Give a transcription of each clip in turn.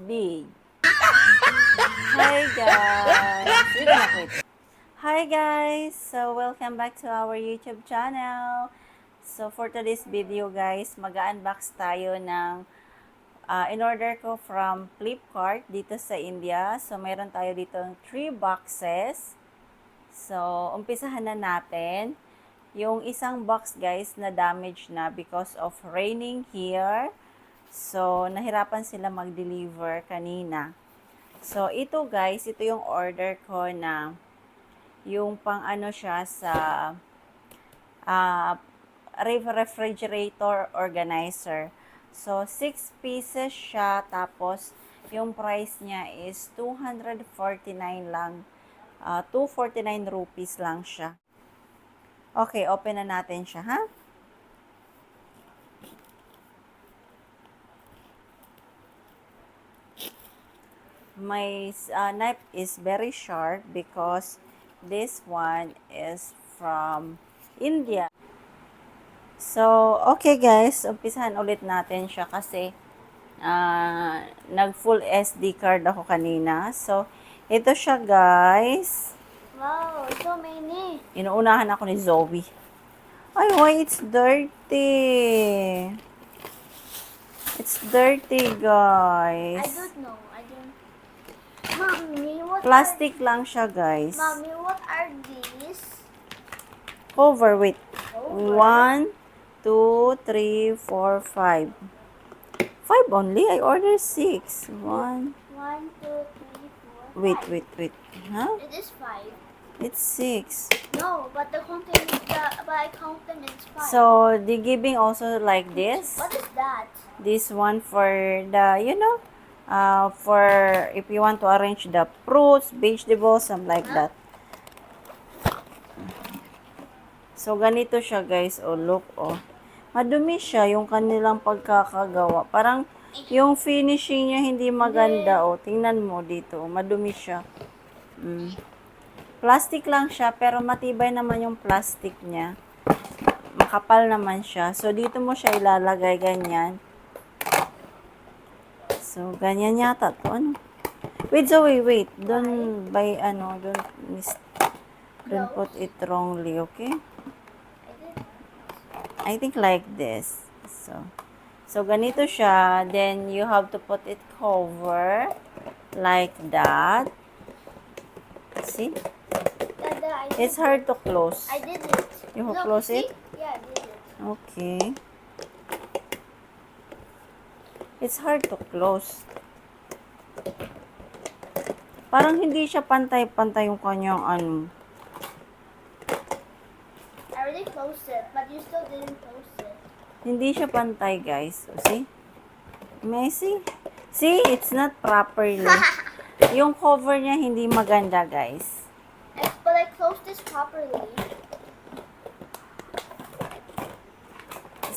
big. Hi guys! Yun na quit. Hi guys! So, welcome back to our YouTube channel. So, for today's video guys, mag-unbox tayo ng in-order ko from Flipkart dito sa India. So, meron tayo dito 3 boxes. So, umpisahan na natin. Yung isang box guys na damage na because of raining here. So, nahirapan sila mag-deliver kanina. So, ito guys, ito yung order ko na yung pang ano siya sa refrigerator organizer. So, 6 pieces siya, tapos yung price niya is 249 lang. 249 rupees lang siya. Okay, open na natin siya, ha? My knife is very sharp because this one is from India. So, okay guys, umpisahan ulit natin siya kasi nag full SD card ako kanina. So, ito siya guys. Wow, so many. Inuunahan ako ni Zoe. Ay, why it's dirty? It's dirty, guys. I don't know. I don't. Mommy, what? Plastic lang siya, guys. Mommy, what are these? Cover, wait. Over. 1, 2, 3, 4, 5. 5 only? I ordered 6. 1. 1, 2, 3, 4. Wait, 5. wait. Huh? It is 5. It's 6. No, but the content is but I count them. It's 5. So, the giving also like this. What is that? This one for the, for if you want to arrange the fruits, vegetables, something like that. So, ganito siya guys. Oh, look, oh. Madumi siya yung kanilang pagkakagawa. Parang yung finishing niya hindi maganda, oh. Tingnan mo dito, oh. Madumi siya. Plastic lang siya, pero matibay naman yung plastic niya. Makapal naman siya. So, dito mo siya ilalagay ganyan. So, ganyan yata to. Ano? Wait, Zoe, wait. Don't put it wrongly, okay? I think like this. So ganito siya. Then, you have to put it cover like that. See? Dada, It's hard to close. I did it. You Look, close see? it? Yeah, I did it. Okay. It's hard to close. Parang hindi siya pantay-pantay yung kanyang ano. I already closed it, but you still didn't close it. Hindi siya pantay, guys. See? May see? See? It's not properly. Yung cover niya hindi maganda, guys. But I closed this properly.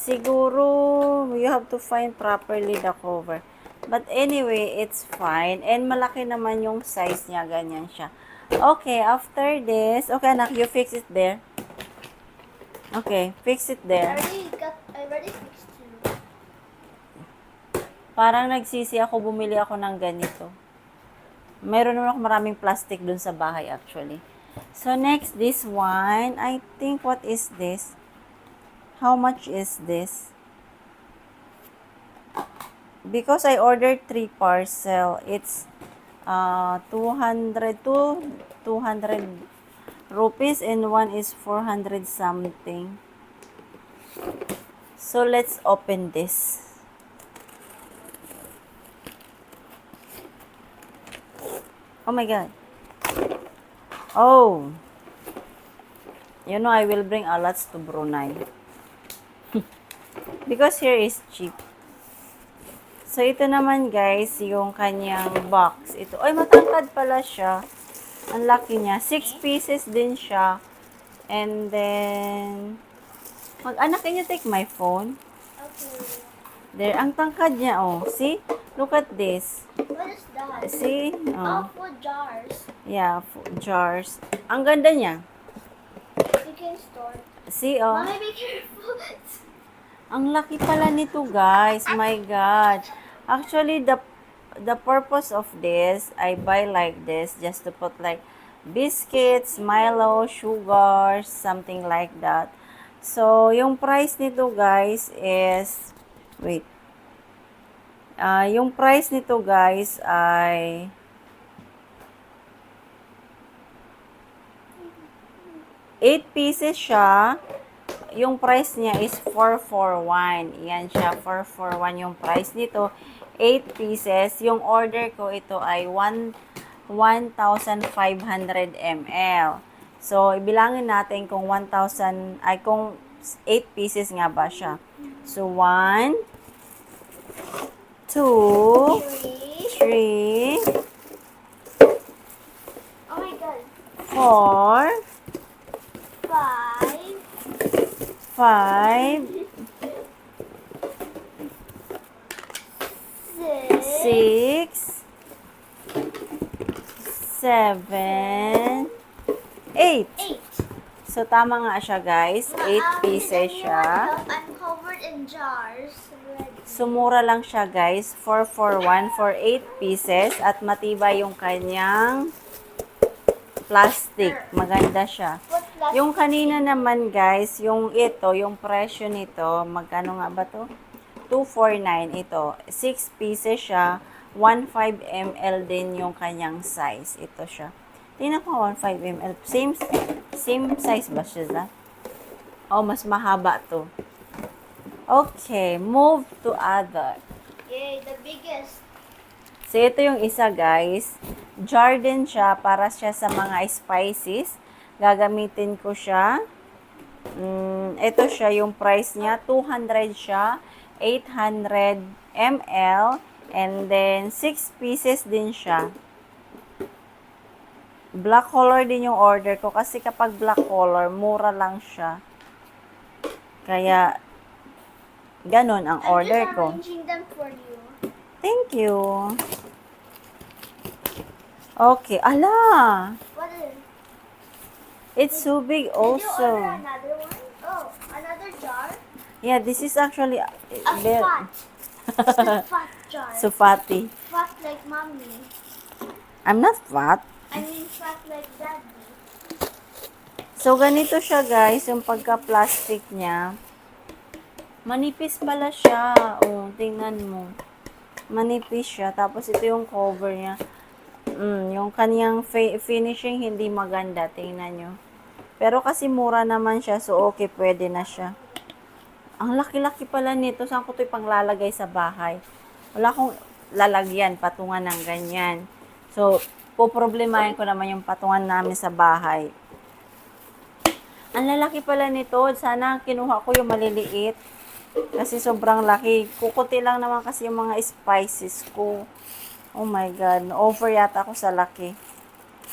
Siguro, you have to find properly the cover. But anyway, it's fine. And malaki naman yung size niya. Ganyan siya. Okay, after this, okay anak, you fix it there. Okay, fix it there. I already fixed two. Parang nagsisi ako, bumili ako ng ganito. Meron naman ako maraming plastic dun sa bahay actually. So next, this one. I think, what is this? How much is this? Because I ordered 3 parcel, it's 200 rupees and one is 400 something. So let's open this. Oh my god. Oh. You know, I will bring a lot to Brunei. Because here is cheap. So, ito naman guys, yung kanyang box. Ito, ay matangkad pala siya. Ang laki niya. 6 pieces din siya. And then, anak, can you take my phone? Okay. There, ang tangkad niya, oh. See? Look at this. What is that? See? Oh. Food jars. Yeah, jars. Ang ganda niya. You can store. See, oh. Mommy, be careful. Ang laki pala nito, guys. My God. Actually, the purpose of this, I buy like this just to put like biscuits, Milo, sugar, something like that. So, yung price nito guys is, wait, yung price nito guys ay 8 pieces siya. Yung price niya is 441. Yan siya, 441 yung price nito. 8 pieces. Yung order ko ito ay 1,500 ml. So, ibilangin natin kung 1,000, ay kung 8 pieces nga ba siya. So, 1, 2, Three. 3, Oh my god. 4, Five. 5, Six. 6, 7, 8. Eight. So, tama nga siya, guys. 8 pieces siya. I'm covered in jars already. Sumura lang siya, guys. 441 for 8 pieces. At matibay yung kanyang plastic. Maganda siya. What plastic? Yung kanina naman, guys, yung ito, yung presyo nito, magkano nga ba to? 249 ito. 6 pieces siya. 15 ml din yung kanyang size. Ito siya. Tingnan ko 15 ml. Same size ba siya? Oh, mas mahaba to. Okay, move to other. Yay, the biggest. So, ito yung isa, guys. Jar din siya para siya sa mga spices. Gagamitin ko siya. Ito siya, yung price niya. 200 siya. 800 ml. And then, 6 pieces din siya. Black color din yung order ko. Kasi kapag black color, mura lang siya. Kaya, ganun ang order I'm just ko. arranging them for you. Thank you. Okay. Ala! What is? It's so big Did you order also. another one? Oh, another jar? Yeah, this is actually A fat. The fat jar. Sufati. Fat like mommy. I'm not fat. I mean fat like daddy. So, ganito siya, guys. Yung pagka-plastic niya. Manipis pala siya. Oh, tingnan mo. Manipis siya. Tapos, ito yung cover niya. Yung kanyang finishing hindi maganda. Tingnan nyo. Pero kasi mura naman siya. So, okay. Pwede na siya. Ang laki-laki pala nito. Saan ko ito ipanglalagay sa bahay? Wala akong lalagyan. Patungan ng ganyan. So, poproblemahin ko naman yung patungan namin sa bahay. Ang lalaki pala nito. Sana kinuha ko yung maliliit. Kasi sobrang laki. Kukunti lang naman kasi yung mga spices ko. Oh my God. Over yata ako sa laki.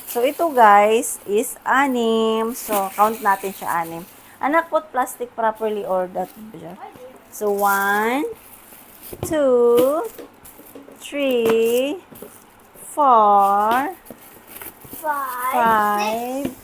So, ito guys is 6. So, count natin siya 6. Anak, put plastic properly or that. So, 1, 2, 3, 4, Five. 5,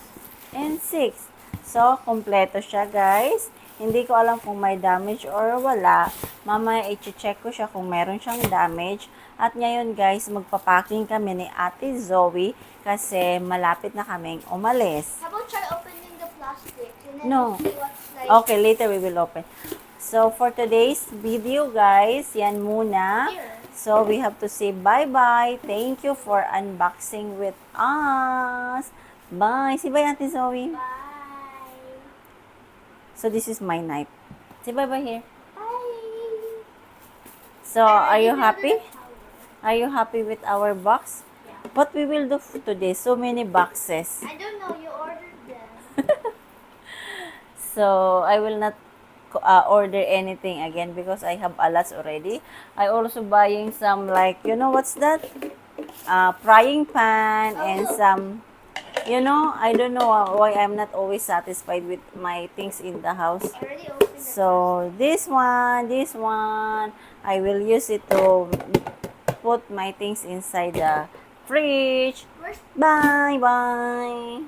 and 6. So, kompleto siya, guys. Hindi ko alam kung may damage or wala. Mamaya, i-check ko siya kung meron siyang damage. At ngayon, guys, magpapacking kami ni Ate Zoe kasi malapit na kaming umalis. How about try opening the plastic and then No. see what's like? Okay, later we will open. So, for today's video, guys, yan muna. Here. So, we have to say bye-bye. Thank you for unboxing with us. Bye. Say bye, Auntie Zoe. Bye. So, this is my knife. Say bye-bye here. Bye. So, are you I already happy? built a tower. Are you happy with our box? Yeah. What we will do today? So many boxes. I don't know. You ordered them. So, I will not order anything again because I have a lot already. I also buying some like, you know what's that? Frying pan and some, you know, I don't know why I'm not always satisfied with my things in the house. I already opened it. So, this one, I will use it to put my things inside the fridge. Where's Bye, bye.